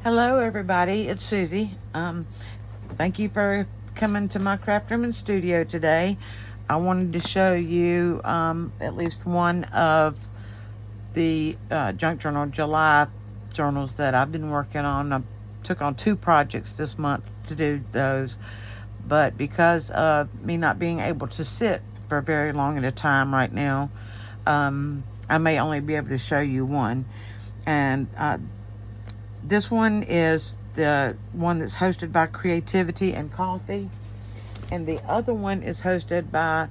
Hello everybody, it's Susie. Thank you for coming to my craft room and studio today. I wanted to show you at least one of the junk journal July journals that I've been working on. I took on 2 projects this month to do those, but because of me not being able to sit for very long at a time right now, I may only be able to show you one. And this one is the one that's hosted by Creativity and Coffee, and the other one is hosted by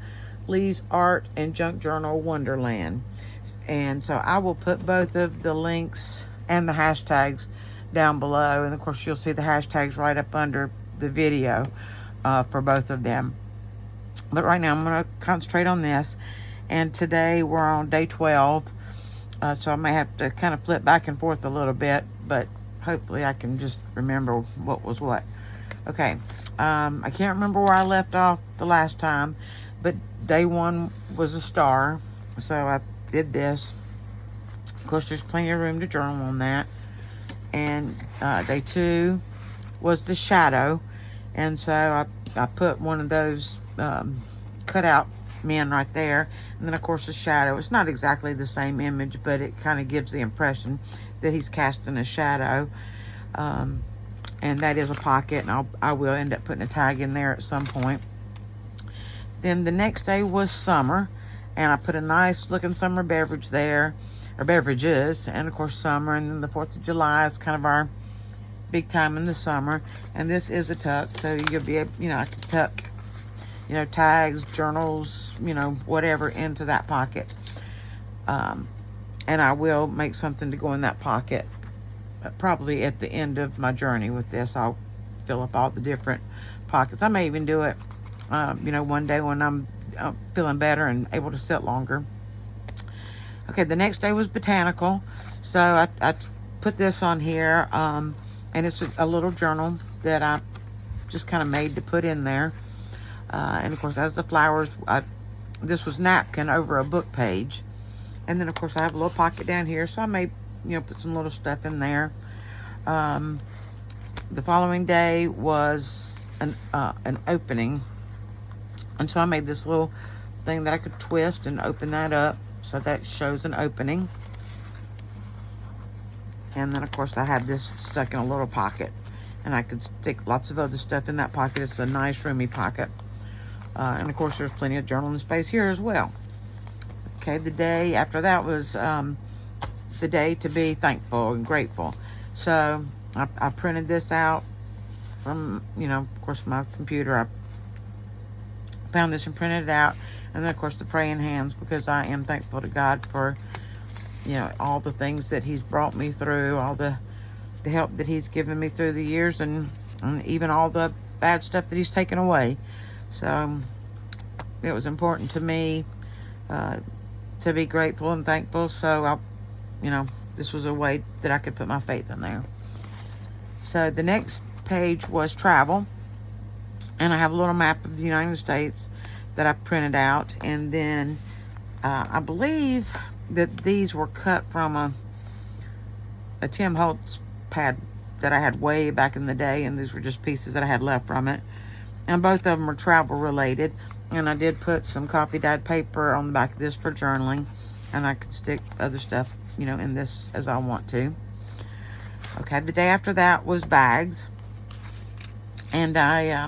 Leah's Art and Junk Journal Wonderland. And so I will put both of the links and the hashtags down below, and of course you'll see the hashtags right up under the video for both of them. But right now I'm going to concentrate on this, and today we're on day 12, so I may have to kind of flip back and forth a little bit, but hopefully I can just remember what was what. Okay, I can't remember where I left off the last time, but day 1 was a star, so I did this. Of course, there's plenty of room to journal on that. And day 2 was the shadow, and so I put one of those cutout men right there, and then of course the shadow. It's not exactly the same image, but it kind of gives the impression that he's casting a shadow, and that is a pocket, and I will end up putting a tag in there at some point. Then the next day was summer, and I put a nice looking summer beverage there, or beverages, and of course summer. And then the 4th of July is kind of our big time in the summer, and this is a tuck, so you'll be able, I can tuck tags, journals, whatever into that pocket. And I will make something to go in that pocket probably at the end of my journey with this. I'll fill up all the different pockets. I may even do it, one day when I'm feeling better and able to sit longer. Okay, the next day was botanical. So I put this on here, and it's a little journal that I just kind of made to put in there. And of course, as the flowers, this was napkin over a book page. And then of course I have a little pocket down here, so I may, put some little stuff in there. The following day was an opening. And so I made this little thing that I could twist and open that up. So that shows an opening. And then of course I had this stuck in a little pocket, and I could stick lots of other stuff in that pocket. It's a nice roomy pocket. And of course there's plenty of journaling space here as well. Okay, the day after that was the day to be thankful and grateful. So I printed this out from, of course, my computer. I found this and printed it out. And then, of course, the praying hands, because I am thankful to God for, all the things that he's brought me through, all the help that he's given me through the years, and even all the bad stuff that he's taken away. So it was important to me to be grateful and thankful. So this was a way that I could put my faith in there. So the next page was travel, and I have a little map of the United States that I printed out. And then I believe that these were cut from a Tim Holtz pad that I had way back in the day, and these were just pieces that I had left from it. And both of them are travel related. And I did put some coffee dyed paper on the back of this for journaling, and I could stick other stuff, in this as I want to. Okay, the day after that was bags, and I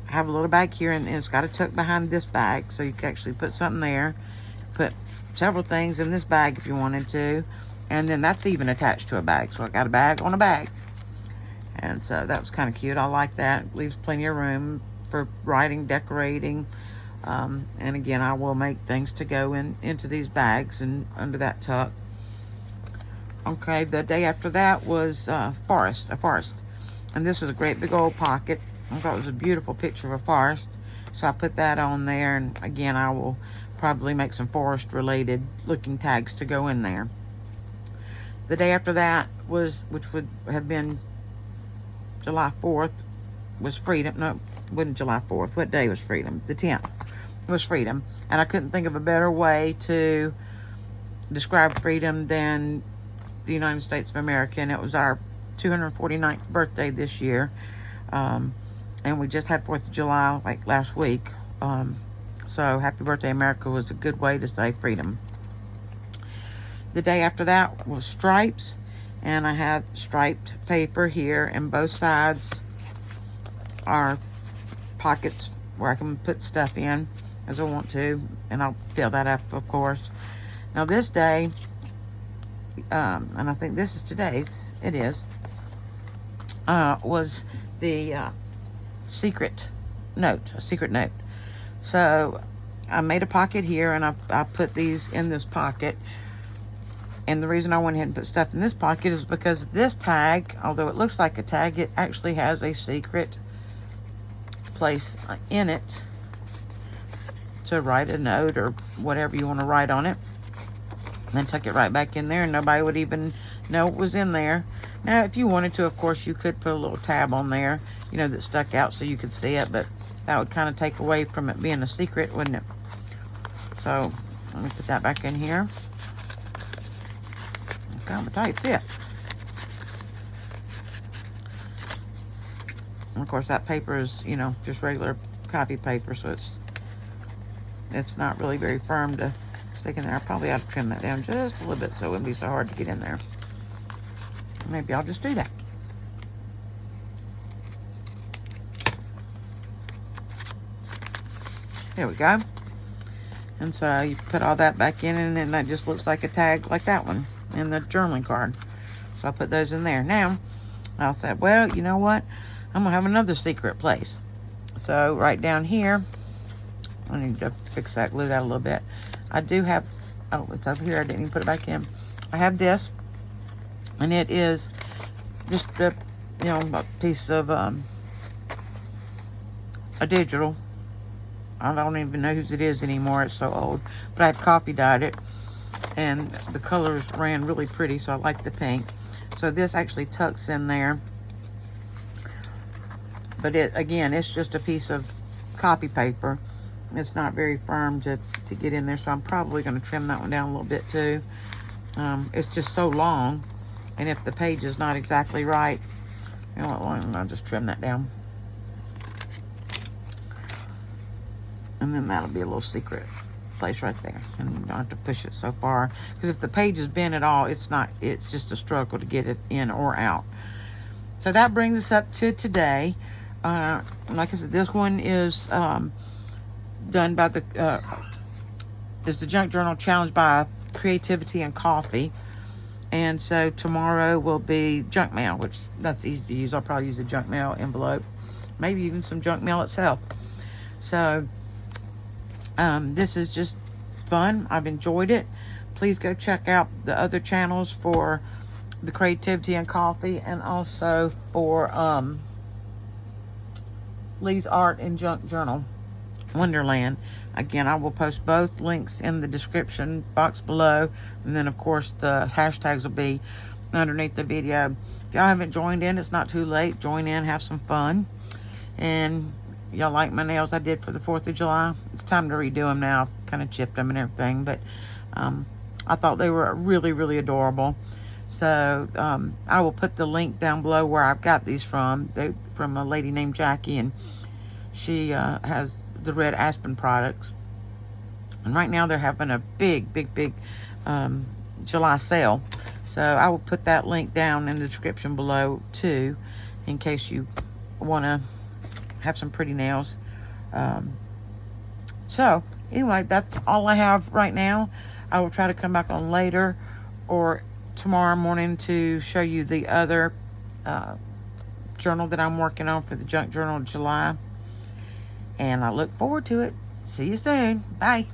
have a little bag here, and it's got a tuck behind this bag, so you can actually put something there, put several things in this bag if you wanted to, and then that's even attached to a bag. So I got a bag on a bag, and so that was kind of cute. I like that. It leaves plenty of room for writing, decorating, and again, I will make things to go into these bags and under that tuck. Okay, the day after that was a forest, and this is a great big old pocket. I thought it was a beautiful picture of a forest, so I put that on there, and again, I will probably make some forest related looking tags to go in there. The day after that was, which would have been July 4th, was freedom. No, it wasn't July 4th. What day was freedom? The 10th was freedom. And I couldn't think of a better way to describe freedom than the United States of America. And it was our 249th birthday this year. And we just had 4th of July like last week. So Happy Birthday America was a good way to say freedom. The day after that was stripes, and I have striped paper here, and both sides are pockets where I can put stuff in as I want to, and I'll fill that up, of course. Now this day, and I think this is today's, it is, was the a secret note. So I made a pocket here, and I put these in this pocket. And the reason I went ahead and put stuff in this pocket is because this tag, although it looks like a tag, it actually has a secret place in it to write a note or whatever you want to write on it. And then tuck it right back in there, and nobody would even know it was in there. Now, if you wanted to, of course, you could put a little tab on there, you know, that stuck out so you could see it, but that would kind of take away from it being a secret, wouldn't it? So, let me put that back in here. Kind of a tight fit. And of course, that paper is, you know, just regular copy paper, so it's not really very firm to stick in there. I probably ought to trim that down just a little bit so it wouldn't be so hard to get in there. Maybe I'll just do that. There we go. And so you put all that back in, and then that just looks like a tag like that one in the journaling card. So I put those in there. Now, I said, well, you know what? I'm going to have another secret place. So right down here, I need to fix that, glue that a little bit. I do have, oh, it's over here. I didn't even put it back in. I have this, and it is just a, you know, a piece of a digital. I don't even know whose it is anymore. It's so old. But I had coffee dyed it, and the colors ran really pretty, so I like the pink. So this actually tucks in there. But it, again, it's just a piece of copy paper. It's not very firm to get in there, so I'm probably going to trim that one down a little bit too. It's just so long, and if the page is not exactly right, you know what, I'll just trim that down. And then that'll be a little secret place right there, and you don't have to push it so far, because if the page is bent at all, it's just a struggle to get it in or out. So that brings us up to today. Like I said, this one is done by is the Junk Journal Challenge by Creativity and Coffee. And so tomorrow will be junk mail, which that's easy to use. I'll probably use a junk mail envelope, maybe even some junk mail itself. So this is just fun. I've enjoyed it. Please go check out the other channels for the Creativity and Coffee, and also for Lee's Art and Junk Journal, Wonderland. Again, I will post both links in the description box below, and then of course the hashtags will be underneath the video. If y'all haven't joined in, it's not too late. Join in, have some fun. And y'all like my nails I did for the 4th of July? It's time to redo them now. I've kind of chipped them and everything, but I thought they were really, really adorable. So I will put the link down below where I've got these from. They're from a lady named Jaci, and she has the Red Aspen products. And right now they're having a big July sale. So I will put that link down in the description below too, in case you want to have some pretty nails. So anyway, that's all I have right now. I will try to come back on later or tomorrow morning to show you the other journal that I'm working on for the Junk Journal of July. And I look forward to it. See you soon. Bye.